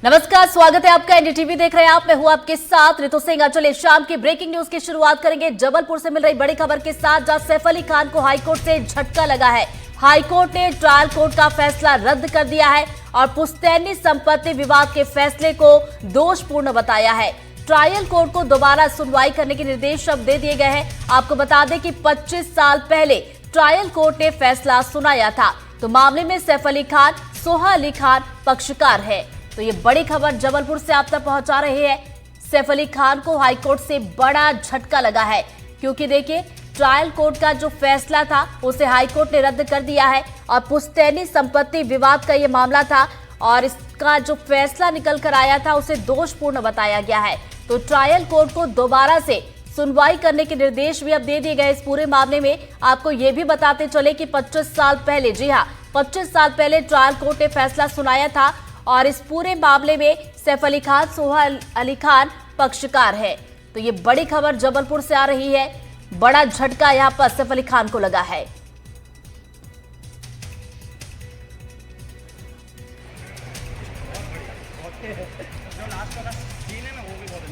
नमस्कार, स्वागत है आपका। एनडीटीवी देख रहे हैं आप। मैं हूं आपके साथ ऋतु सिंह। चलिए शाम की ब्रेकिंग न्यूज की शुरुआत करेंगे जबलपुर से मिल रही बड़ी खबर के साथ, जहां सैफ अली खान को हाईकोर्ट से झटका लगा है। हाईकोर्ट ने ट्रायल कोर्ट का फैसला रद्द कर दिया है और पुश्तैनी संपत्ति विवाद के फैसले को दोषपूर्ण बताया है। ट्रायल कोर्ट को दोबारा सुनवाई करने के निर्देश अब दे दिए गए हैं। आपको बता दें कि 25 साल पहले ट्रायल कोर्ट ने फैसला सुनाया था, तो मामले में सैफ अली खान, सोहा अली खान पक्षकार है। तो ये बड़ी खबर जबलपुर से आप तक पहुंचा रहे हैं। सैफ अली खान को हाईकोर्ट से बड़ा झटका लगा है, क्योंकि देखिए ट्रायल कोर्ट का जो फैसला था उसे हाईकोर्ट ने रद्द कर दिया है और पुश्तैनी संपत्ति विवाद का ये मामला था और इसका जो फैसला निकल कर आया था उसे दोषपूर्ण बताया गया है। तो ट्रायल कोर्ट को दोबारा से सुनवाई करने के निर्देश भी अब दे दिए गए। इस पूरे मामले में आपको ये भी बताते चले कि 25 साल पहले, जी हाँ, 25 साल पहले ट्रायल कोर्ट ने फैसला सुनाया था और इस पूरे मामले में सैफ अली खान, सोहा अली खान पक्षकार है। तो ये बड़ी खबर जबलपुर से आ रही है। बड़ा झटका यहां पर सैफ अली खान को लगा है।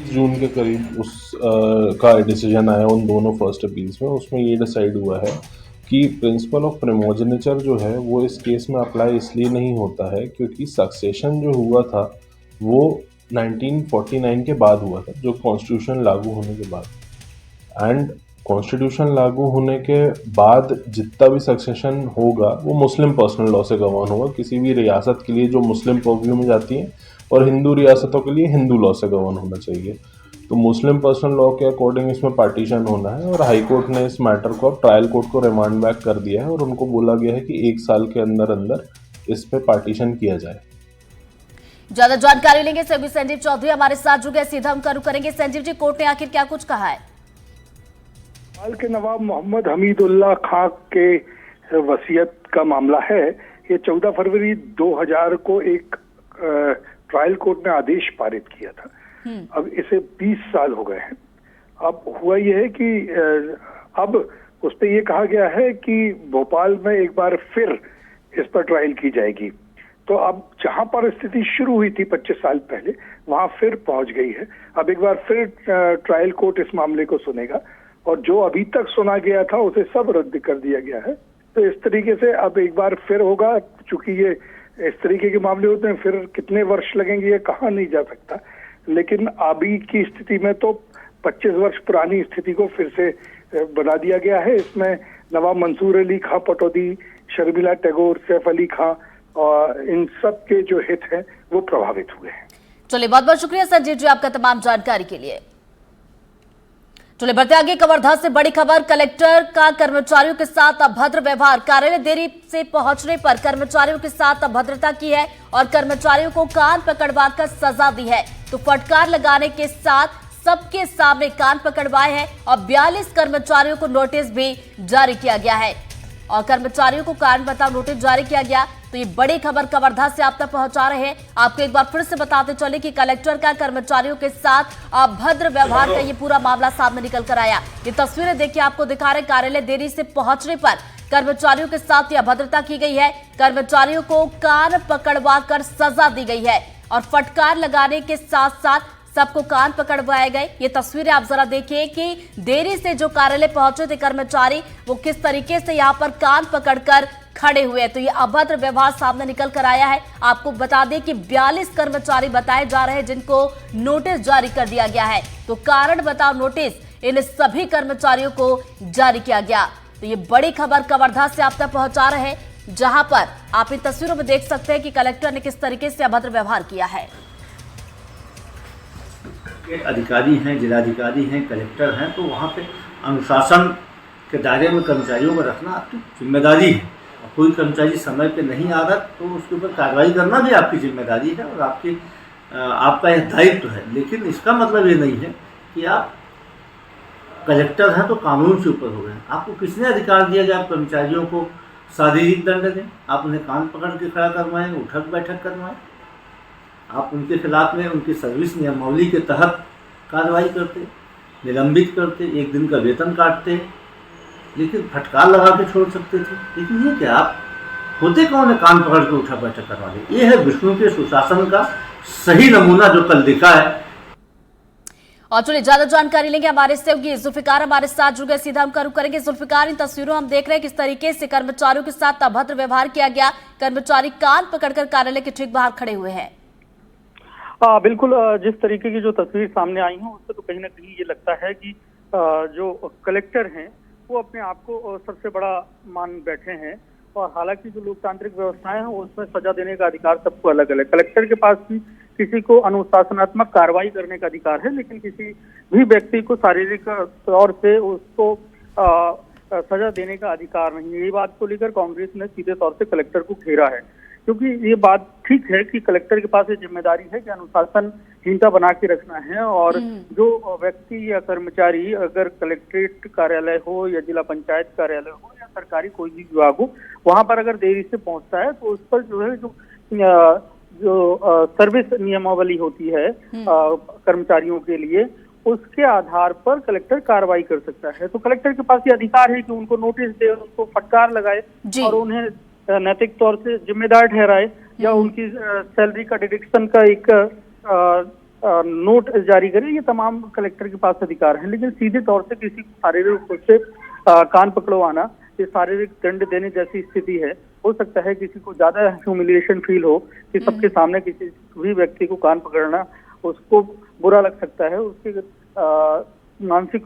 जून के करीब उस का डिसीजन आया उन दोनों फर्स्ट अपील्स में। उसमें ये डिसाइड हुआ है कि प्रिंसिपल ऑफ प्रिमोजेनिचर जो है वो इस केस में अप्लाई इसलिए नहीं होता है क्योंकि सक्सेशन जो हुआ था वो 1949 के बाद हुआ था, जो कॉन्स्टिट्यूशन लागू होने के बाद। एंड कॉन्स्टिट्यूशन लागू होने के बाद जितना भी सक्सेशन होगा वो मुस्लिम पर्सनल लॉ से गवर्न होगा, किसी भी रियासत के लिए जो मुस्लिम पर्व्यू में जाती है, और हिंदू रियासतों के लिए हिंदू लॉ से गवर्न होना चाहिए। तो मुस्लिम पर्सनल लॉ के अकॉर्डिंग इसमें पार्टीशन होना है और हाई कोर्ट ने इस मैटर को अब ट्रायल कोर्ट को रिमांड बैक कर दिया है और उनको बोला गया है कि 1 साल के अंदर अंदर इस पे पार्टीशन किया जाए। ज्यादा जानकारी लेंगे सहयोगी संजीव चौधरी हमारे साथ जुड़ गए। सीधा हम करू करेंगे। संजीव जी, कोर्ट ने आखिर क्या कुछ कहा है? हाल के नवाब मोहम्मद हमीदुल्लाह खां के वसीयत का मामला है। ये 14 फरवरी 2000 को एक ट्रायल कोर्ट ने आदेश पारित किया था। अब इसे 20 साल हो गए हैं। अब हुआ यह है कि अब उस पर यह कहा गया है कि भोपाल में एक बार फिर इस पर ट्रायल की जाएगी। तो अब जहां पर स्थिति शुरू हुई थी 25 साल पहले, वहां फिर पहुंच गई है। अब एक बार फिर ट्रायल कोर्ट इस मामले को सुनेगा और जो अभी तक सुना गया था उसे सब रद्द कर दिया गया है। तो इस तरीके से अब एक बार फिर होगा। चूंकि ये इस तरीके के मामले होते हैं, फिर कितने वर्ष लगेंगे ये कहा नहीं जा सकता, लेकिन अभी की स्थिति में तो 25 वर्ष पुरानी स्थिति को फिर से बना दिया गया है। इसमें नवाब मंसूर अली खां पटौदी, शर्मिला टैगोर, सैफ अली खां और इन सब के जो हित हैं वो प्रभावित हुए हैं। चलिए, बहुत बहुत शुक्रिया संजीव जी आपका तमाम जानकारी के लिए। चलिए बढ़ते आगे। कवर्धा से बड़ी खबर। कलेक्टर का कर्मचारियों के साथ अभद्र व्यवहार। कार्यालय देरी से पहुंचने पर कर्मचारियों के साथ अभद्रता की है और कर्मचारियों को कान पकड़वाकर सजा दी है। तो फटकार लगाने के साथ सबके सामने कान पकड़वाए हैं और 42 कर्मचारियों को नोटिस भी जारी किया गया है और कर्मचारियों को कारण बताओ नोटिस जारी किया गया। तो ये बड़ी खबर कवर्धा से आप तक पहुंचा रहे हैं। आपको एक बार फिर से बताते चले कि कलेक्टर का कर्मचारियों के साथ अभद्र व्यवहार का ये पूरा मामला सामने निकल कर आया। ये तस्वीरें देखिए, आपको दिखा रहे। कार्यालय देरी से पहुंचने पर कर्मचारियों के साथ ये अभद्रता की गई है। कर्मचारियों को कान पकड़वा कर सजा दी गई है और फटकार लगाने के साथ साथ सबको कान पकड़वाए गए। ये तस्वीरें आप जरा देखिए कि देरी से जो कार्यालय पहुंचे थे कर्मचारी, वो किस तरीके से यहाँ पर कान पकड़कर खड़े हुए। तो ये अभद्र व्यवहार सामने निकल कर आया है। आपको बता दें कि 42 कर्मचारी बताए जा रहे हैं जिनको नोटिस जारी कर दिया गया है। तो कारण बताओ नोटिस इन सभी कर्मचारियों को जारी किया गया। तो ये बड़ी खबर कवर्धा से आप तक पहुंचा रहे हैं, जहां पर आप इन तस्वीरों में देख सकते हैं कि कलेक्टर ने किस तरीके से अभद्र व्यवहार किया है। अधिकारी हैं, जिलाधिकारी हैं, कलेक्टर हैं, तो वहाँ पे अनुशासन के दायरे में कर्मचारियों को रखना आपकी जिम्मेदारी है। और कोई कर्मचारी समय पे नहीं आ रहा तो उसके ऊपर कार्रवाई करना भी आपकी जिम्मेदारी है और आपका यह दायित्व है। लेकिन इसका मतलब ये नहीं है कि आप कलेक्टर हैं तो कानून से ऊपर हो गए। आपको किसने अधिकार दिया कि आप कर्मचारियों को शारीरिक दंड दें? आप उन्हें कान पकड़ के खड़ा करवाएं, उठक बैठक करवाएं, आप उनके खिलाफ में उनकी सर्विस नियमावली के तहत कार्रवाई करते, निलंबित करते, 1 दिन का वेतन काटते, लेकिन फटकार लगा के छोड़ सकते थे। लेकिन ये क्या, आप होते कौन है कान पकड़ के उठा बैठक करवा दे? ये है विष्णु के सुशासन का सही नमूना जो कल दिखा है। और चलिए ज्यादा जानकारी लेंगे हमारे सहयोगी जुल्फिकार हमारे साथ जुड़ गए, सीधा हम रुख करेंगे। जुल्फिकार, इन तस्वीरों हम देख रहे हैं किस तरीके से कर्मचारियों के साथ अभद्र व्यवहार किया गया। कर्मचारी कान पकड़कर कार्यालय के ठीक बाहर खड़े हुए हैं। बिल्कुल, जिस तरीके की जो तस्वीर सामने आई है उससे तो कहीं ना कहीं ये लगता है कि जो कलेक्टर हैं वो अपने आप को सबसे बड़ा मान बैठे हैं। और हालांकि जो लोकतांत्रिक व्यवस्थाएं हैं उसमें सजा देने का अधिकार सबको अलग अलग। कलेक्टर के पास भी किसी को अनुशासनात्मक कार्रवाई करने का अधिकार है, लेकिन किसी भी व्यक्ति को शारीरिक तौर से उसको सजा देने का अधिकार नहीं है। ये बात को लेकर कांग्रेस ने सीधे तौर से कलेक्टर को घेरा है, क्योंकि ये बात ठीक है कि कलेक्टर के पास ये जिम्मेदारी है कि अनुशासनहीनता बना के रखना है। और जो व्यक्ति या कर्मचारी अगर कलेक्ट्रेट कार्यालय हो या जिला पंचायत कार्यालय हो या सरकारी कोई भी विभाग हो, वहां पर अगर देरी से पहुंचता है तो उस पर जो है जो सर्विस नियमावली होती है कर्मचारियों के लिए, उसके आधार पर कलेक्टर कार्रवाई कर सकता है। तो कलेक्टर के पास ये अधिकार है कि उनको नोटिस दे, उनको फटकार लगाए और उन्हें नैतिक तौर से जिम्मेदार ठहराए या उनकी सैलरी का डिडक्शन का एक नोट जारी करे। ये तमाम कलेक्टर के पास अधिकार है, लेकिन सीधे तौर से किसी को शारीरिक रूप से कान पकड़वाना, ये शारीरिक दंड देने जैसी स्थिति है। हो सकता है किसी को ज्यादा ह्यूमिलिएशन फील हो कि सबके सामने किसी भी व्यक्ति को कान पकड़ना उसको बुरा लग सकता है, उसकी मानसिक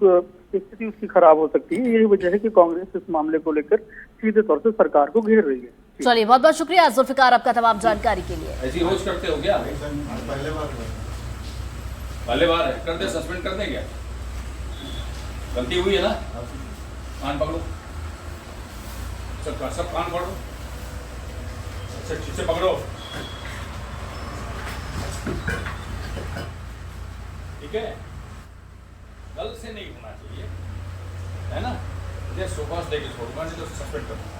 स्थिति उसकी खराब हो सकती है। यही वजह है कि कांग्रेस इस मामले को लेकर सीधे तौर से सरकार को घेर रही है। चलिए, बहुत बहुत शुक्रिया जुल्फिकार आपका तमाम जानकारी के लिए। ऐसी रोज करते हो क्या? पहले बार है, कर दे, सस्पेंड कर दे क्या? गलती हुई है ना? कान पकड़ो, सब कान पकड़ो, अच्छा ठीक से पकड़ो, ठीक है? गल से नहीं होना चाहिए, है ना? मुझे सुबह देके छोड़ूंगा, नहीं तो सस्पेंड करूंगा।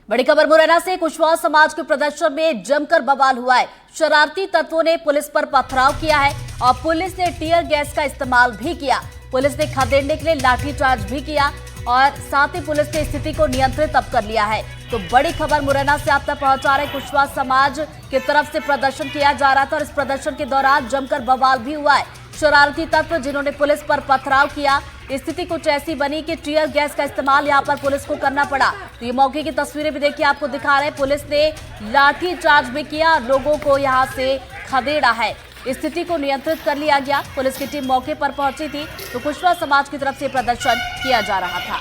बड़ी खबर मुरैना से कुशवाहा समाज के प्रदर्शन में जमकर बवाल हुआ है। शरारती तत्वों ने पुलिस पर पथराव किया है और पुलिस ने टीयर गैस का इस्तेमाल भी किया। पुलिस ने खदेड़ने के लिए लाठीचार्ज भी किया और साथ ही पुलिस ने स्थिति को नियंत्रित अब कर लिया है। तो बड़ी खबर मुरैना से आप तक पहुंचा रहे, कुशवाहा समाज की तरफ से प्रदर्शन किया जा रहा था और इस प्रदर्शन के दौरान जमकर बवाल भी हुआ है। शरारती तत्व जिन्होंने पुलिस पर पथराव किया, स्थिति कुछ ऐसी बनी कि टीयर गैस का इस्तेमाल यहां पर पुलिस को करना पड़ा। तो ये मौके की तस्वीरें भी देखिए, आपको दिखा रहे हैं। पुलिस ने लाठी चार्ज भी किया, लोगों को यहां से खदेड़ा है। स्थिति को नियंत्रित कर लिया गया। पुलिस की टीम मौके पर पहुंची थी तो कुशवाहा समाज की तरफ से प्रदर्शन किया जा रहा था।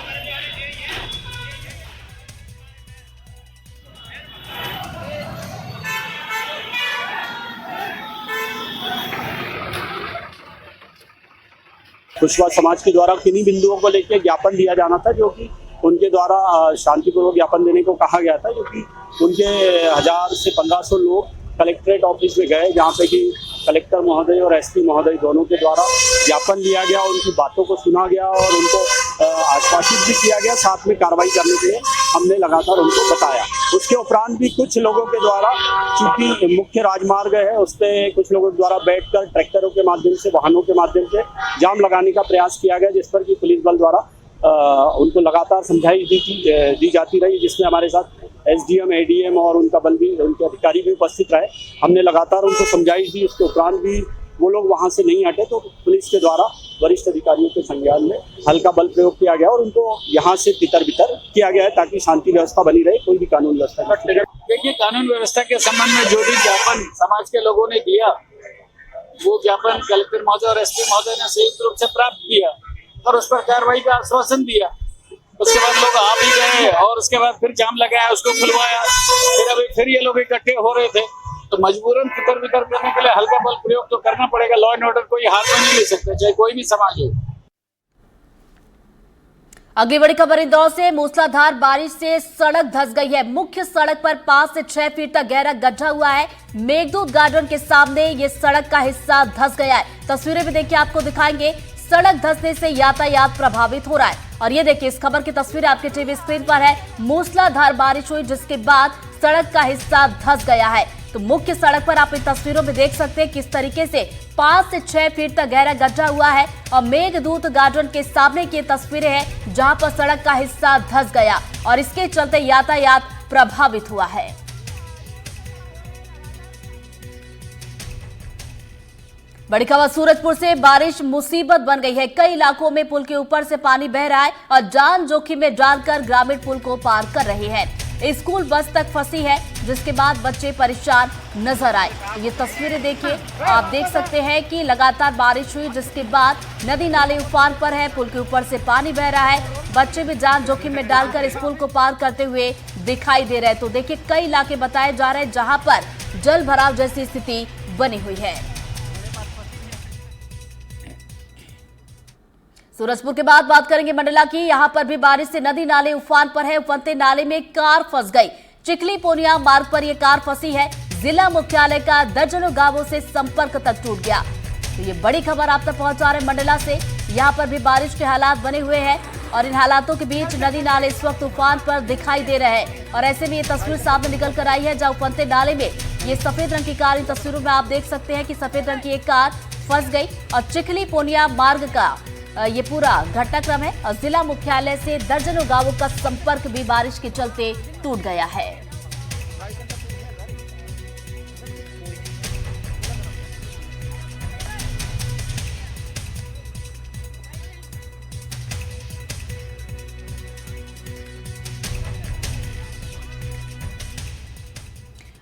कुशवाहा समाज के द्वारा किन्हीं बिंदुओं को लेकर ज्ञापन दिया जाना था, जो कि उनके द्वारा शांतिपूर्वक ज्ञापन देने को कहा गया था, क्योंकि उनके 1000 से 1500 लोग कलेक्ट्रेट ऑफिस में गए, जहाँ पे कि कलेक्टर महोदय और एसपी महोदय दोनों के द्वारा ज्ञापन दिया गया, उनकी बातों को सुना गया और उनको आश्वासित भी किया गया। साथ में कार्रवाई करने के लिए हमने लगातार उनको बताया। उसके उपरांत भी कुछ लोगों के द्वारा, चूंकि मुख्य राजमार्ग है, उस पर कुछ लोगों के द्वारा बैठकर ट्रैक्टरों के माध्यम से, वाहनों के माध्यम से जाम लगाने का प्रयास किया गया, जिस पर कि पुलिस बल द्वारा उनको लगातार समझाइश दी जाती रही, जिसमें हमारे साथ एसडीएम, एडीएम और उनका बल भी, उनके अधिकारी भी उपस्थित रहे। हमने लगातार उनको समझाइश दी। उसके उपरांत भी वो लोग वहां से नहीं हटे तो पुलिस के द्वारा वरिष्ठ अधिकारियों के संज्ञान में हल्का बल प्रयोग किया गया और उनको यहाँ से तितर बितर किया गया है, ताकि शांति व्यवस्था बनी रहे, कोई भी कानून व्यवस्था। देखिए, कानून व्यवस्था के संबंध में जो भी ज्ञापन समाज के लोगों ने दिया, वो ज्ञापन कलेक्टर महोदय और एसपी महोदय ने संयुक्त रूप से प्राप्त किया और उस पर कार्रवाई का आश्वासन दिया। उसके बाद लोग आ भी गए और उसके बाद फिर जाम लगाया, उसको खुलवाया, फिर अभी फिर ये लोग इकट्ठे हो रहे थे, तो मजबूरन तितर बितर करने के लिए हल्का बल प्रयोग तो करना पड़ेगा। लॉ एंड ऑर्डर कोई हाथ में नहीं ले सकता, चाहे कोई भी समाज हो। अगली बड़ी खबर इंदौर से। मूसलाधार बारिश से सड़क धंस गई है। मुख्य सड़क पर 5 से 6 फीट तक गहरा गड्ढा हुआ है। मेघदूत गार्डन के सामने ये सड़क का हिस्सा धंस गया है। तस्वीरें भी देखिए, आपको दिखाएंगे। सड़क धंसने से यातायात प्रभावित हो रहा है और ये देखिए, इस खबर की तस्वीर आपके टीवी स्क्रीन पर है। मूसलाधार बारिश हुई जिसके बाद सड़क का हिस्सा धंस गया है। तो मुख्य सड़क पर आप इन तस्वीरों में देख सकते हैं किस तरीके से 5 से 6 फीट तक गहरा गड्ढा हुआ है और मेघदूत गार्डन के सामने की तस्वीरें हैं जहां पर सड़क का हिस्सा धंस गया और इसके चलते यातायात प्रभावित हुआ है। बड़ी खबर सूरजपुर से। बारिश मुसीबत बन गई है। कई इलाकों में पुल के ऊपर से पानी बह रहा है और जान जोखिम में डालकर ग्रामीण पुल को पार कर रहे हैं। स्कूल बस तक फंसी है, जिसके बाद बच्चे परेशान नजर आए। ये तस्वीरें देखिए, आप देख सकते हैं कि लगातार बारिश हुई, जिसके बाद नदी नाले उफान पर है, पुल के ऊपर से पानी बह रहा है। बच्चे भी जान जोखिम में डालकर इस पुल को पार करते हुए दिखाई दे रहे हैं। तो देखिए, कई इलाके बताए जा रहे हैं जहां पर जल भराव जैसी स्थिति बनी हुई है। सूरजपुर के बाद बात करेंगे मंडला की। यहां पर भी बारिश से नदी नाले उफान पर है। उफनते नाले में कार फंस गई। चिखली पोनिया मार्ग पर यह कार फंसी है। जिला मुख्यालय का दर्जनों गांवों से संपर्क तक टूट गया। तो ये बड़ी खबर आप तक पहुंचा रहे मंडला से। यहां पर भी बारिश के हालात बने हुए हैं और इन हालातों के बीच नदी नाले इस वक्त उफान पर दिखाई दे रहे हैं। और ऐसे में ये तस्वीर सामने निकल कर आई है जहां उफनते नाले में ये सफेद रंग की कार, इन तस्वीरों में आप देख सकते हैं कि सफेद रंग की एक कार फंस गई और चिखली पोनिया मार्ग का ये पूरा घटनाक्रम है और जिला मुख्यालय से दर्जनों गांवों का संपर्क भी बारिश के चलते टूट गया है।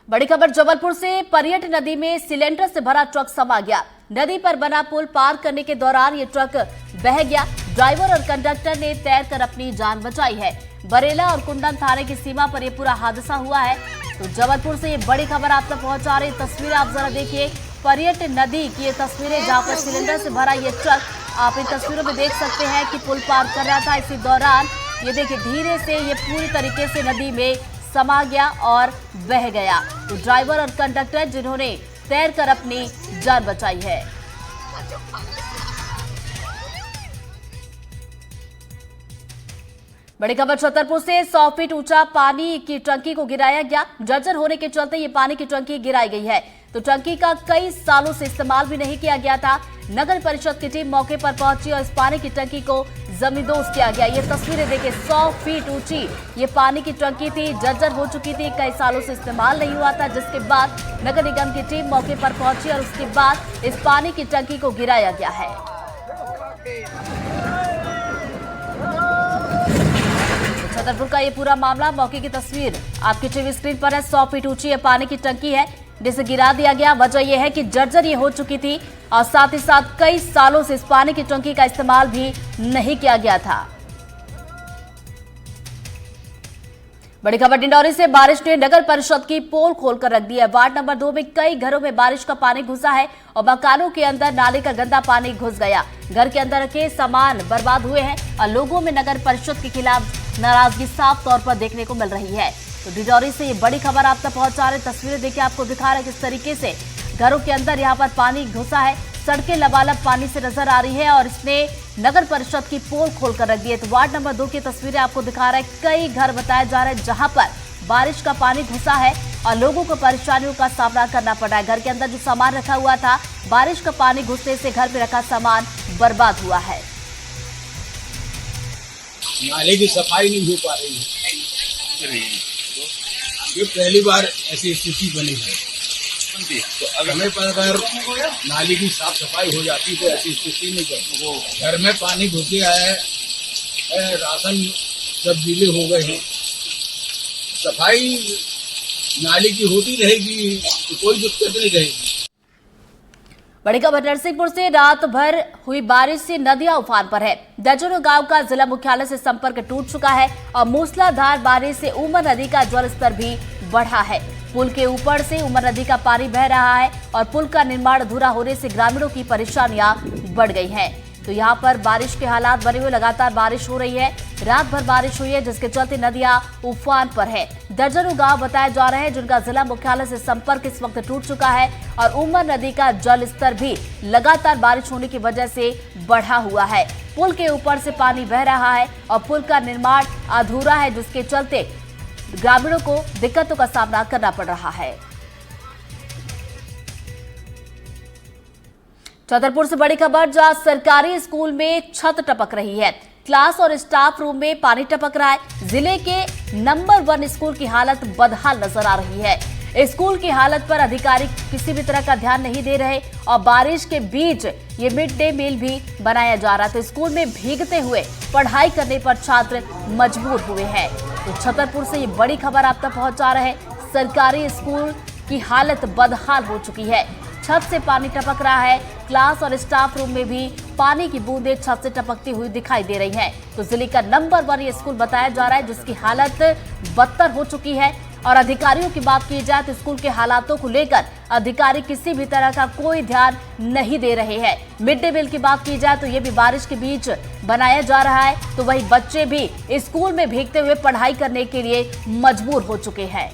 बड़ी खबर जबलपुर से। परियट नदी में सिलेंडर से भरा ट्रक समा गया। नदी पर बना पुल पार करने के दौरान ये ट्रक बह गया। ड्राइवर और कंडक्टर ने तैरकर अपनी जान बचाई है। बरेला और कुंडन थाने की सीमा पर यह पूरा हादसा हुआ है। तो जबलपुर से ये बड़ी खबर आप तक पहुंचा रही तस्वीरें आप जरा देखिए। परियट नदी की ये तस्वीरें जहां पर सिलेंडर से भरा ये ट्रक, आप इन तस्वीरों में देख सकते हैं कि पुल पार कर रहा था। इसी दौरान ये देखिए धीरे से ये पूरी तरीके से नदी में समा गया और बह गया। तो ड्राइवर और कंडक्टर जिन्होंने तैरकर अपनी जान बचाई है। बड़ी खबर छतरपुर से। 100 फीट ऊंचा पानी की टंकी को गिराया गया। जर्जर होने के चलते ये पानी की टंकी गिराई गई है। तो टंकी का कई सालों से इस्तेमाल भी नहीं किया गया था। नगर परिषद की टीम मौके पर पहुंची और इस पानी की टंकी को जमींदोज किया गया। ये तस्वीरें देखिए, 100 फीट ऊंची ये पानी की टंकी थी, जर्जर हो चुकी थी, कई सालों से इस्तेमाल नहीं हुआ था, जिसके बाद नगर निगम की टीम मौके पर पहुंची और उसके बाद इस पानी की टंकी को गिराया गया है। छतरपुर का ये पूरा मामला, मौके की तस्वीर आपकी टीवी स्क्रीन पर है। 100 फीट ऊंची ये पानी की टंकी है जिसे गिरा दिया गया। वजह यह है कि जर्जर ये हो चुकी थी और साथ ही साथ कई सालों से इस पानी की टंकी का इस्तेमाल भी नहीं किया गया था। बड़ी खबर डिंडौरी से। बारिश ने नगर परिषद की पोल खोलकर रख दी है। वार्ड नंबर 2 में कई घरों में बारिश का पानी घुसा है और मकानों के अंदर नाले का गंदा पानी घुस गया। घर के अंदर रखे सामान बर्बाद हुए हैं और लोगों में नगर परिषद के खिलाफ नाराजगी साफ तौर पर देखने को मिल रही है। तो डिंडौरी से ये बड़ी खबर आप तक पहुंचा रहे। तस्वीरें देखिए, आपको दिखा रहे किस तरीके से घरों के अंदर यहाँ पर पानी घुसा है। सड़कें लबालब पानी से नजर आ रही है और इसने नगर परिषद की पोल खोलकर रख दी है। तो वार्ड नंबर 2 की तस्वीरें आपको दिखा रहा है। कई घर बताए जा रहे हैं जहां पर बारिश का पानी घुसा है और लोगों को परेशानियों का सामना करना पड़ रहा है। घर के अंदर जो सामान रखा हुआ था, बारिश का पानी घुसने से घर में रखा सामान बर्बाद हुआ है। नाले की सफाई नहीं हो पा रही है। ये पहली बार ऐसी स्थिति बनी है। तो समय पर अगर नाली की साफ सफाई हो जाती तो ऐसी स्थिति नहीं बनती। घर में पानी घुस गया है, राशन सब गीले हो गए हैं। सफाई नाली की होती रहेगी तो कोई दिक्कत नहीं रहेगी। बड़ी खबर नरसिंहपुर से। रात भर हुई बारिश से नदियां उफान पर है। दर्जनों गांव का जिला मुख्यालय से संपर्क टूट चुका है और मूसलाधार बारिश से उमर नदी का जल स्तर भी बढ़ा है। पुल के ऊपर से उमर नदी का पानी बह रहा है और पुल का निर्माण अधूरा होने से ग्रामीणों की परेशानियां बढ़ गई हैं। तो यहाँ पर बारिश के हालात बने हुए, लगातार बारिश हो रही है। रात भर बारिश हुई है जिसके चलते नदियां उफान पर है। दर्जनों गांव बताए जा रहे हैं जिनका जिला मुख्यालय से संपर्क इस वक्त टूट चुका है और उमर नदी का जल स्तर भी लगातार बारिश होने की वजह से बढ़ा हुआ है। पुल के ऊपर से पानी बह रहा है और पुल का निर्माण अधूरा है, जिसके चलते ग्रामीणों को दिक्कतों का सामना करना पड़ रहा है। छतरपुर से बड़ी खबर, जहां सरकारी स्कूल में छत टपक रही है। क्लास और स्टाफ रूम में पानी टपक रहा है। जिले के नंबर 1 स्कूल की हालत बदहाल नजर आ रही है। स्कूल की हालत पर अधिकारी किसी भी तरह का ध्यान नहीं दे रहे और बारिश के बीच ये मिड डे मील भी बनाया जा रहा था। स्कूल में भीगते हुए पढ़ाई करने पर छात्र मजबूर हुए हैं। तो छतरपुर से ये बड़ी खबर आप तक पहुंचा रहे हैं। सरकारी स्कूल की हालत बदहाल हो चुकी है। छत से पानी टपक रहा है। क्लास और स्टाफ रूम में भी पानी की बूंदें छत से टपकती हुई दिखाई दे रही हैं। तो जिले का नंबर 1 ये स्कूल बताया जा रहा है जिसकी हालत बदतर हो चुकी है। और अधिकारियों की बात की जाए तो स्कूल के हालातों को लेकर अधिकारी किसी भी तरह का कोई ध्यान नहीं दे रहे हैं। मिड डे मील की बात की जाए तो ये भी बारिश के बीच बनाया जा रहा है। तो वही बच्चे भी स्कूल में भीगते हुए पढ़ाई करने के लिए मजबूर हो चुके हैं।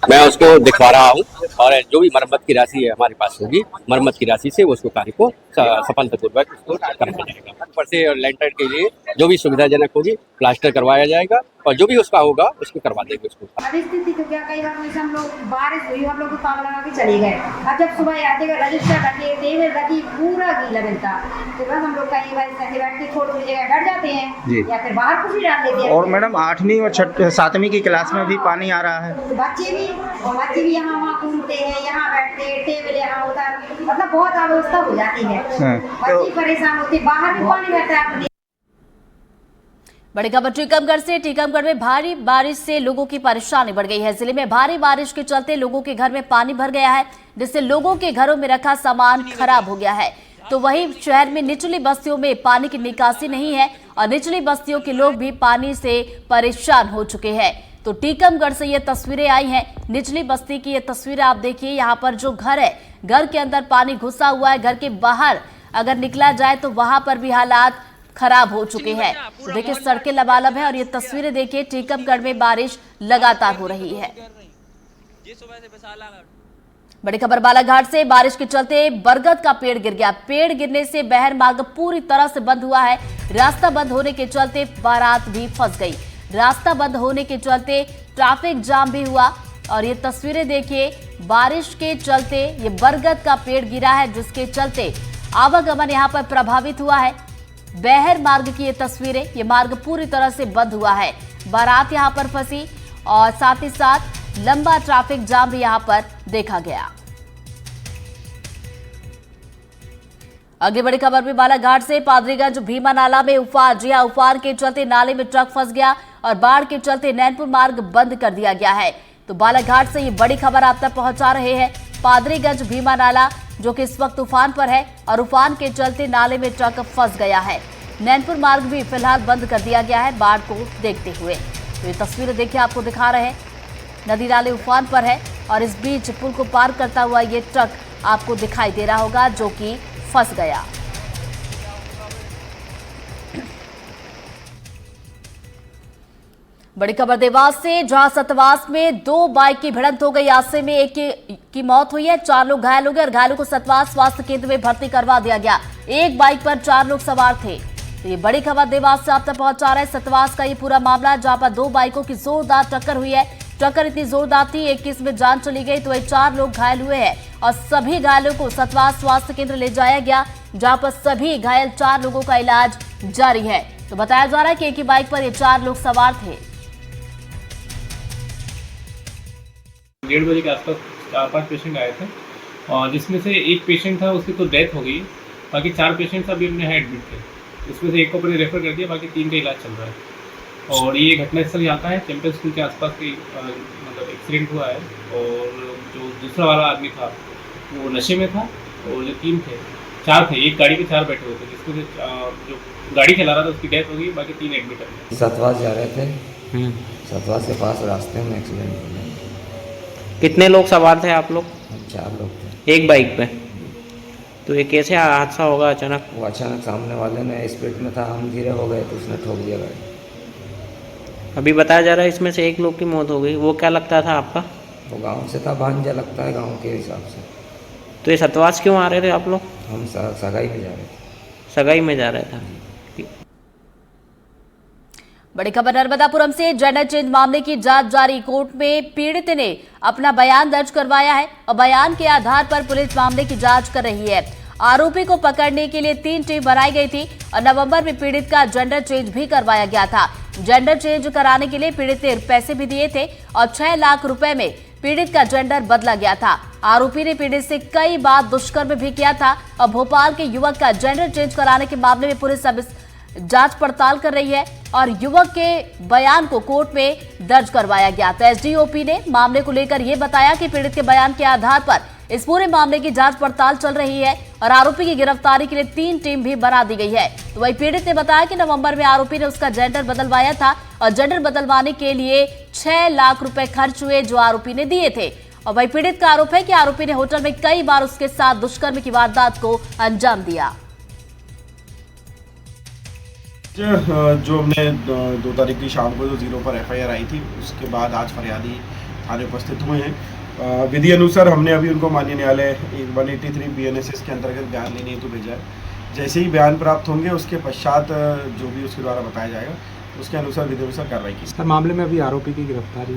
मैं उसको दिखवा रहा हूँ और जो भी मरम्मत की राशि है हमारे पास होगी, मरम्मत की राशि से उसको कार्य को सफलतापूर्वक उसको कराया जाएगा। ऊपर से लेंटर के लिए जो भी सुविधाजनक होगी प्लास्टर करवाया जाएगा और जो भी उसका होगा उसको करवा देंगे उसको। परिस्थिति तो क्या, कई बार जैसे हम लोग बारिश हुई हम लोग को ताला लगा के चले गए। अब जब सुबह आते हुए रजिस्टर रखे टेबल रखी पूरा गीला मिलता तो बस हम लोग कई बार बैठ के थोड़ी जगह डर जाते हैं या फिर बाहर कुछ भी डाल लेते हैं। और मैडम 8वीं और 7वीं की क्लास में भी पानी आ रहा है। तो बच्चे भी यहाँ वहाँ घूमते हैं, यहाँ बैठते हैं, टेबल यहाँ उधर, मतलब बहुत अवस्था हो जाती है। बच्चे परेशान होते, बाहर भी पानी रहता है। बड़ी खबर टीकमगढ़ से। टीकमगढ़ में भारी बारिश से लोगों की परेशानी बढ़ गई है। जिले में भारी बारिश के चलते लोगों के घर में पानी भर गया है जिससे लोगों के घरों में रखा सामान खराब हो गया है। तो वहीं शहर में निचली बस्तियों में पानी की निकासी नहीं है और निचली बस्तियों के लोग भी पानी से परेशान हो चुके हैं। तो टीकमगढ़ से ये तस्वीरें आई हैं। निचली बस्ती की ये तस्वीरें आप देखिए। यहाँ पर जो घर है, घर के अंदर पानी घुसा हुआ है। घर के बाहर अगर निकला जाए तो वहां पर भी हालात खराब हो चुके हैं। तो देखिए सड़कें लबालब है और ये तस्वीरें देखिए। टीकमगढ़ में बारिश लगातार हो रही है। बड़ी खबर बालाघाट से। बारिश के चलते बरगद का पेड़ गिर गया। पेड़ गिरने से बहर मार्ग पूरी तरह से बंद हुआ है। रास्ता बंद होने के चलते बारात भी फंस गई। रास्ता बंद होने के चलते ट्रैफिक जाम भी हुआ और ये तस्वीरें देखिए। बारिश के चलते ये बरगद का पेड़ गिरा है जिसके चलते आवागमन यहाँ पर प्रभावित हुआ है। बहर मार्ग की ये तस्वीरें। ये मार्ग पूरी तरह से बंद हुआ है। बारात यहाँ पर फंसी और साथ ही साथ लंबा ट्रैफिक जाम भी यहाँ पर देखा गया। आगे बड़ी खबर भी बालाघाट से। पादरीगंज भीमा नाला में उफान। जी हां, उफान के चलते नाले में ट्रक फंस गया और बाढ़ के चलते नैनपुर मार्ग बंद कर दिया गया है। तो बालाघाट से ये बड़ी खबर आप तक पहुंचा रहे हैं। पादरीगंज भीमा नाला जो कि इस वक्त उफान पर है और उफान के चलते नाले में ट्रक फंस गया है। नैनपुर मार्ग भी फिलहाल बंद कर दिया गया है बाढ़ को देखते हुए। तो ये तस्वीरें देखिए आपको दिखा रहे हैं। नदी नाले उफान पर है और इस बीच पुल को पार करता हुआ ये ट्रक आपको दिखाई दे रहा होगा जो कि फंस गया। बड़ी खबर देवास से, जहां सतवास में 2 बाइक की भिड़ंत हो गई। हादसे में एक की मौत हुई है, 4 लोग घायल हो गए और घायलों को सतवास स्वास्थ्य केंद्र में भर्ती करवा दिया गया। एक बाइक पर 4 लोग सवार थे। तो ये बड़ी खबर देवास से आप तक पहुंचा रहे हैं। सतवास का ये पूरा मामला जहां पर 2 बाइकों की जोरदार टक्कर हुई है। टक्कर इतनी जोरदार थी, एक किस में जान चली गई। तो वही 4 लोग घायल हुए हैं और सभी घायलों को सतवास स्वास्थ्य केंद्र ले जाया गया जहां पर सभी घायल 4 लोगों का इलाज जारी है। तो बताया जा रहा है कि एक ही बाइक पर ये 4 लोग सवार थे। 1:30 बजे के आसपास 4-5 पेशेंट आए थे और जिसमें से एक पेशेंट था उसकी तो डेथ हो गई। बाकी 4 पेशेंट्स अभी अपने यहाँ एडमिट थे। उसमें से एक को अपने रेफर कर दिया, बाकी 3 का इलाज चल रहा है। और ये घटनास्थल यहाँ का है, चैंपियन स्कूल के आसपास की मतलब एक्सीडेंट हुआ है। और जो दूसरा वाला आदमी था वो नशे में था और जो 3 थे 4 थे, एक गाड़ी पे 4 बैठे हुए थे जिसमें से जो गाड़ी चला रहा था उसकी डेथ हो गई, बाकी 3 एडमिट है। सतवास जा रहे थे, सतवास के पास रास्ते में एक्सीडेंट हो गया। कितने लोग सवार थे आप लोग? 4 लोग थे एक बाइक पे। तो ये कैसे हादसा होगा अचानक? वो अचानक सामने वाले ने स्पीड में था, हम धीरे हो गए तो उसने ठोक दिया गाड़ी। अभी बताया जा रहा है इसमें से एक लोग की मौत हो गई। वो क्या लगता था आपका? वो गांव से था, भांजा लगता है गांव के हिसाब से। तो ये सतवास क्यों आ रहे थे आप लोग? हम सगाई में जा रहे थे। सगाई में जा रहे थे। बड़ी खबर नर्मदापुरम से। जेंडर चेंज मामले की जांच जारी। कोर्ट में पीड़ित ने अपना बयान दर्ज करवाया है और बयान के आधार पर पुलिस मामले की जांच कर रही है। आरोपी को पकड़ने के लिए 3 टीम बनाई गई थी और नवंबर में पीड़ित का जेंडर चेंज भी करवाया गया था। जेंडर चेंज कराने के लिए पीड़ित ने पैसे भी दिए थे और 6 लाख रुपए में पीड़ित का जेंडर बदला गया था। आरोपी ने पीड़ित से कई बार दुष्कर्म भी किया था और भोपाल के युवक का जेंडर चेंज कराने के मामले में पुलिस अब जांच पड़ताल कर रही है और युवक के बयान को कोर्ट में दर्ज करवाया गया। तो एसडीओपी ने मामले को लेकर यह बताया कि पीड़ित के बयान के आधार पर इस पूरे मामले की जांच पड़ताल चल रही है और आरोपी की गिरफ्तारी के लिए 3 टीम भी बना दी गई है। तो वही पीड़ित ने बताया कि नवंबर में आरोपी ने उसका जेंडर बदलवाया था और जेंडर बदलवाने के लिए 6 लाख रुपए खर्च हुए जो आरोपी ने दिए थे। और वही पीड़ित का आरोप है कि आरोपी ने होटल में कई बार उसके साथ दुष्कर्म की वारदात को अंजाम दिया। जो हमने 2 तारीख की शाम को जो 0 पर एफआईआर आई थी, उसके बाद आज फरियादी थाने उपस्थित हुए हैं। विधि अनुसार हमने अभी उनको माननीय न्यायालय 183 BNSS के अंतर्गत बयान लेने हेतु भेजा है। जैसे ही बयान प्राप्त होंगे उसके पश्चात जो भी उसके द्वारा बताया जाएगा उसके अनुसार विधि अनुसार कार्रवाई की। सर, मामले में अभी आरोपी की गिरफ्तारी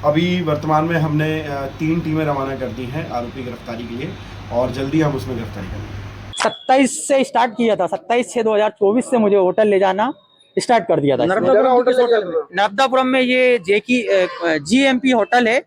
अभी वर्तमान में हमने 3 टीमें रवाना कर दी हैं आरोपी गिरफ्तारी के लिए और जल्दी हम उसमें गिरफ्तारी करेंगे। 27 से स्टार्ट किया था, 27/6/2024 से मुझे होटल ले जाना स्टार्ट कर दिया था। नर्मदापुरम में ये GMP होटल है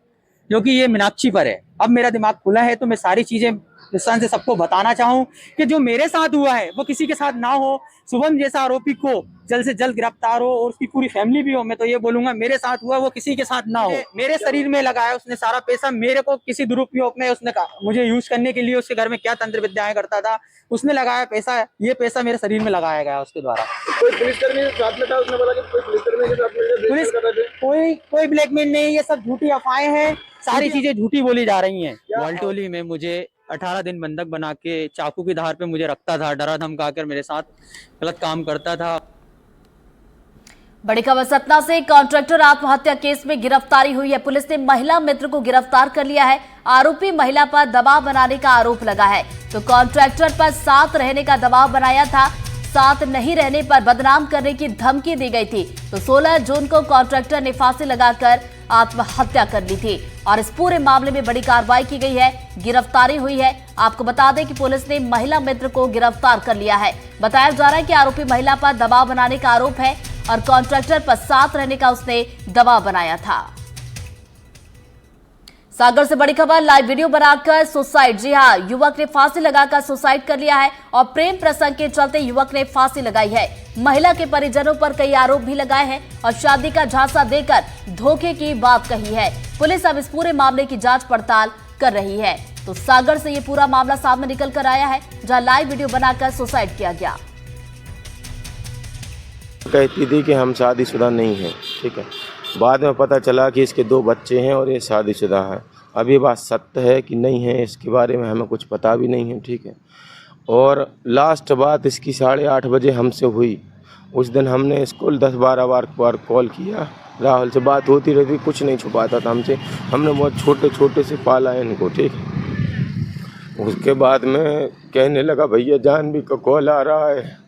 जो कि ये मीनाक्षी पर है। अब मेरा दिमाग खुला है तो मैं सारी चीजें विस्तार से सबको बताना चाहूँ कि जो मेरे साथ हुआ है वो किसी के साथ ना हो। शुभम जैसा आरोपी को जल्द से जल्द गिरफ्तार हो और उसकी पूरी फैमिली भी हो। मैं तो ये बोलूंगा मेरे साथ हुआ वो किसी के साथ ना हो। मेरे शरीर में लगाया उसने सारा पैसा, मेरे को किसी दुरुपयोग में उसने मुझे यूज करने के लिए उसके घर में क्या तंत्र विद्याएं करता था उसने लगाया पैसा। ये पैसा मेरे शरीर में लगाया गया उसके द्वारा। कोई पुलिसकर्मी साथ में था, उसने बोला कि कोई पुलिसकर्मी के साथ पुलिस कोई ब्लैकमेल नहीं, ये सब झूठी अफवाहें हैं, सारी चीजें झूठी बोली जा रही हैं। वालटोली में मुझे 18 दिन बंधक बना के चाकू की धार पे मुझे रखता था, डरा धमका कर मेरे साथ गलत काम करता था। बड़ी खबर सतना से कॉन्ट्रैक्टर आत्महत्या केस में गिरफ्तारी हुई है। पुलिस ने महिला मित्र को गिरफ्तार कर लिया है। आरोपी महिला पर दबाव बनाने का आरोप लगा है। तो कॉन्ट्रैक्टर पर साथ रहने का दबाव बनाया था, साथ नहीं रहने पर बदनाम करने की धमकी दी गई थी। तो 16 जून को कॉन्ट्रैक्टर ने फांसी लगाकर आत्महत्या कर ली थी और इस पूरे मामले में बड़ी कार्रवाई की गई है, गिरफ्तारी हुई है। आपको बता दें कि पुलिस ने महिला मित्र को गिरफ्तार कर लिया है। बताया जा रहा है कि आरोपी महिला पर दबाव बनाने का आरोप है और कॉन्ट्रैक्टर पर साथ रहने का उसने दबाव बनाया था। सागर से बड़ी खबर, लाइव वीडियो बनाकर सुसाइड। जी हां, युवक ने फांसी लगाकर सुसाइड कर लिया है और प्रेम प्रसंग के चलते युवक ने फांसी लगाई है। महिला के परिजनों पर कई आरोप भी लगाए हैं और शादी का झांसा देकर धोखे की बात कही है। पुलिस अब इस पूरे मामले की जांच पड़ताल कर रही है। तो सागर से ये पूरा मामला सामने निकल कर आया है जहां लाइव वीडियो बनाकर सुसाइड किया गया। कहती थी कि हम शादीशुदा नहीं हैं, ठीक है। बाद में पता चला कि इसके 2 बच्चे हैं और ये शादीशुदा है। अभी बात सत्य है कि नहीं है इसके बारे में हमें कुछ पता भी नहीं है, ठीक है। और लास्ट बात इसकी 8:30 बजे हमसे हुई। उस दिन हमने इसको 10-12 बार कॉल किया। राहुल से बात होती रहती, कुछ नहीं छुपाता था हमसे। हमने बहुत छोटे छोटे से पाला है इनको, ठीक है। उसके बाद में कहने लगा भैया जानवी का कॉल आ रहा है,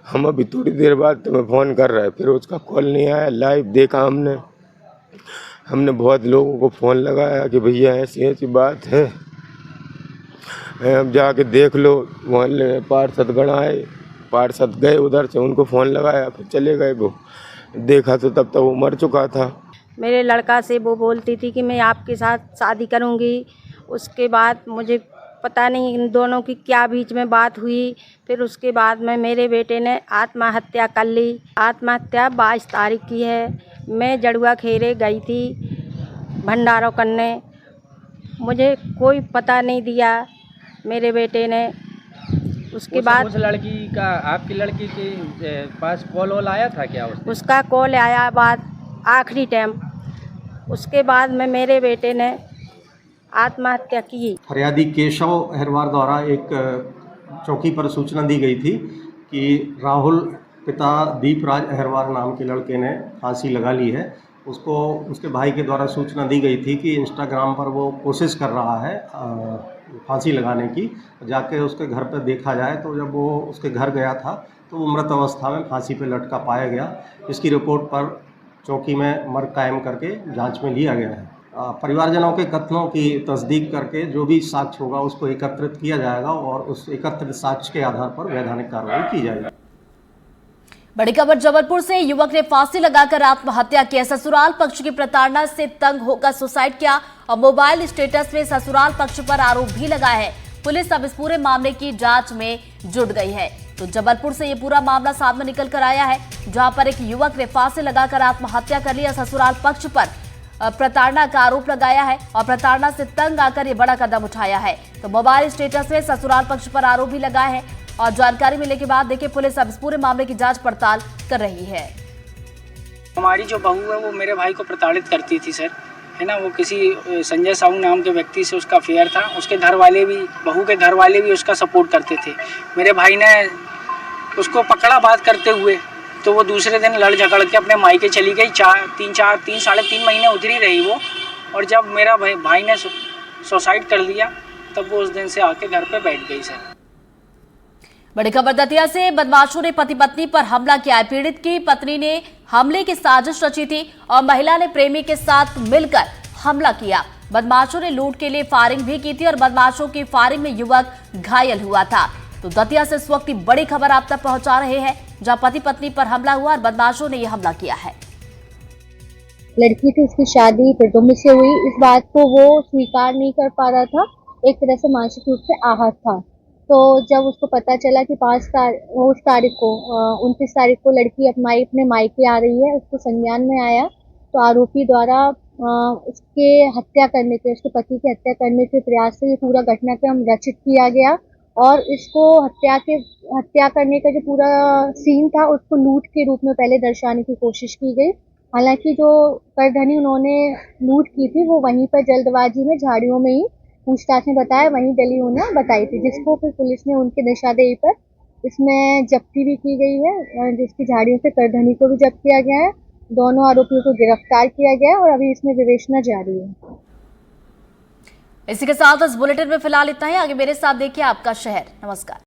हम अभी थोड़ी देर बाद तुम्हें फ़ोन कर रहे हैं। फिर उसका कॉल नहीं आया, लाइव देखा हमने बहुत लोगों को फ़ोन लगाया कि भैया ऐसी ऐसी बात है, अब जाके देख लो। मोहल्ले में पार्षदगण आए, पार्षद गए उधर से, उनको फ़ोन लगाया, फिर चले गए। वो देखा तो तब तक वो मर चुका था। मेरे लड़का से वो बोलती थी कि मैं आपके साथ शादी करूंगी। उसके बाद मुझे पता नहीं इन दोनों की क्या बीच में बात हुई। फिर उसके बाद में मेरे बेटे ने आत्महत्या कर ली। आत्महत्या 22 तारीख की है। मैं जड़ुआ खेरे गई थी भंडारों करने, मुझे कोई पता नहीं दिया मेरे बेटे ने। उसके बाद उस लड़की का, आपकी लड़की के पास कॉल आया था क्या? उसका कॉल आया बाद आखिरी टाइम। उसके बाद में मेरे बेटे ने आत्महत्या की। फरियादी केशव अहरवार द्वारा एक चौकी पर सूचना दी गई थी कि राहुल पिता दीपराज अहरवार नाम के लड़के ने फांसी लगा ली है। उसको उसके भाई के द्वारा सूचना दी गई थी कि इंस्टाग्राम पर वो कोशिश कर रहा है फांसी लगाने की। जाके उसके घर पर देखा जाए तो जब वो उसके घर गया था तो वो मृत अवस्था में फांसी पर लटका पाया गया। इसकी रिपोर्ट पर चौकी में मर्ग कायम करके जांच में लिया गया है। परिवारजनों के कथनों की तस्दीक करके जो भी साक्ष्य होगा उसको एकत्रित किया जाएगा और उस एकत्रित साक्ष्य के आधार पर वैधानिक कार्रवाई की जाएगी। बड़ी खबर जबलपुर से युवक ने फांसी लगाकर आत्महत्या की। ससुराल पक्ष की प्रताड़ना से तंग होकर सुसाइड किया और मोबाइल स्टेटस में ससुराल पक्ष पर आरोप भी लगाया है। पुलिस अब इस पूरे मामले की जांच में जुट गई है। तो जबलपुर से ये पूरा मामला सामने निकल कर आया है, जहां पर एक युवक ने फांसी लगाकर आत्महत्या कर लिया। ससुराल पक्ष पर प्रताड़ना का आरोप लगाया है और प्रताड़ना से तंग आकर ये बड़ा कदम उठाया है। तो मोबाइल स्टेटस में ससुराल पक्ष पर आरोप भी लगाया है और जानकारी मिलने के बाद देखिए पुलिस अब इस पूरे मामले की जांच पड़ताल कर रही है। हमारी जो बहू है वो मेरे भाई को प्रताड़ित करती थी सर, है ना। वो किसी संजय साहू नाम के व्यक्ति से उसका अफेयर था। उसके घर वाले भी, बहू के घर वाले भी उसका सपोर्ट करते थे। मेरे भाई ने उसको पकड़ा बात करते हुए, तो वो दूसरे दिन लड़ झगड़ के अपने मायके चली गई। 3-3.5 महीने उधरी रही वो। और जब मेरा भाई ने सुसाइड कर लिया तब वो उस दिन से आके घर पे बैठ गई सर। बड़ी खबर दतिया से बदमाशों ने पति पत्नी पर हमला किया है। पीड़ित की पत्नी ने हमले की साजिश रची थी और महिला ने प्रेमी के साथ मिलकर हमला किया। बदमाशों ने लूट के लिए फायरिंग भी की थी और बदमाशों की फायरिंग में युवक घायल हुआ था। तो दतिया से इस वक्त की बड़ी खबर आप तक पहुंचा रहे हैं, जहां पति पत्नी पर हमला हुआ और बदमाशों ने यह हमला किया है। लड़की थी, उसकी शादी पितुम्बी से हुई। इस बात को वो स्वीकार नहीं कर पा रहा था, एक तरह से मानसिक रूप से आहत था। तो जब उसको पता चला कि 29 तारीख को लड़की अपने मायके आ रही है, उसको संज्ञान में आया तो आरोपी द्वारा उसके पति की हत्या करने के प्रयास से ये पूरा घटनाक्रम रचित किया गया और इसको हत्या करने का जो पूरा सीन था उसको लूट के रूप में पहले दर्शाने की कोशिश की गई। हालांकि जो करधनी उन्होंने लूट की थी वो वहीं पर जल्दबाजी में झाड़ियों में ही पूछताछ में बताया, वहीं डली उन्हें बताई थी, जिसको फिर पुलिस ने उनके निशानदेही पर इसमें जब्ती भी की गई है, जिसकी झाड़ियों से करधनी को भी जब्त किया गया है। दोनों आरोपियों को गिरफ्तार किया गया है और अभी इसमें विवेचना जारी है। इसी के साथ इस बुलेटिन में फिलहाल इतना ही। आगे मेरे साथ देखिए आपका शहर। नमस्कार।